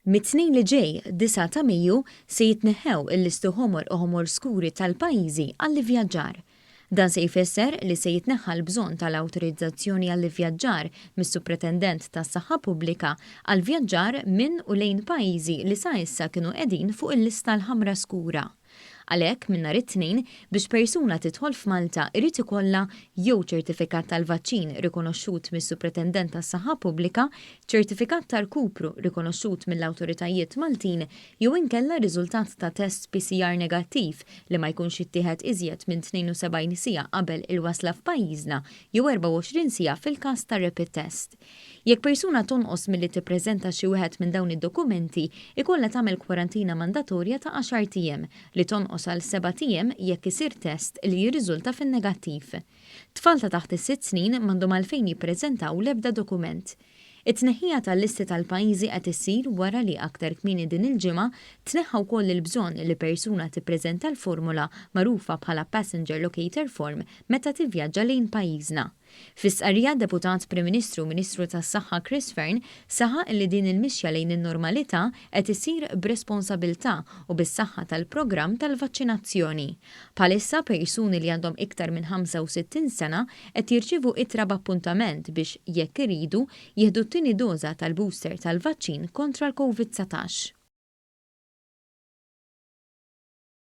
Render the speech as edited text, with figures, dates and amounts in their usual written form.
Mit-tnejn li ġej, 9 ta' Mejju, se jitneħħew il-listu ħomor u ħomor skuri tal-pajjiżi għall-ivvjaġġar. Dan se jfisser li se jitneħħa l-bżonn tal-awtorizzazzjoni għall-ivvjaġġar mis-Supretendent tas-Saħħa Pubblika għall-vjaġġar minn u lejn pajjiżi li sa issa kienu qegħdin fuq il-lista l-ħamra skura. Għalhekk minn nhar it-tnejn biex persuna tidħol f'Malta irid ikollha jew ċertifikat tal-vaċċin rikonoxxut mis-Supretendent tas-Saħħa Pubblika, ċertifikat ta' rkupru rikonoxxut mill-awtoritajiet Maltin jew inkella riżultat ta' test PCR negattiv li ma jkunx ittieħed iżjed minn 72 siegħa qabel il-wasla f'pajjiżna jew 24 siegħa fil-każ ta' rapid test. Jekk persuna tonqos milli tippreżenta xi wieħed minn dawn id-dokumenti, ikollha tagħmel kwarantina mandatorja ta' 10 ijiem li tonqos għal 7 ijiem jekk isir test li jirriżulta fin-negattiv. Tfal ta' taħt is-6 snin m'għandhom għalfejn jippreżentaw l-ebda dokument. It-tneħħija tal-listi tal-pajjiżi qed issir wara li aktar kmieni din il-ġimgħa tneħħa wkoll il-bżonn li persuna tippreżenta l-formula magħrufa bħala Passenger Locator Form meta tivvjaġġa lejn pajjiżna. Fis-stqarrija Deputat Prim Ministru Ministru tas-Saħħa Chris Fearn saħaq li din il-mixja lejn in-normalità qed isir b'responsabbiltà u bis-saħħa tal-programm tal-vaċċinazzjoni. Bħalissa persuni li għandhom iktar minn 65 sena qed jirċievu ittra b'appuntament biex jekk iridu jieħdu t-tieni doża tal-booster tal-vaċċin kontra l-COVID-19.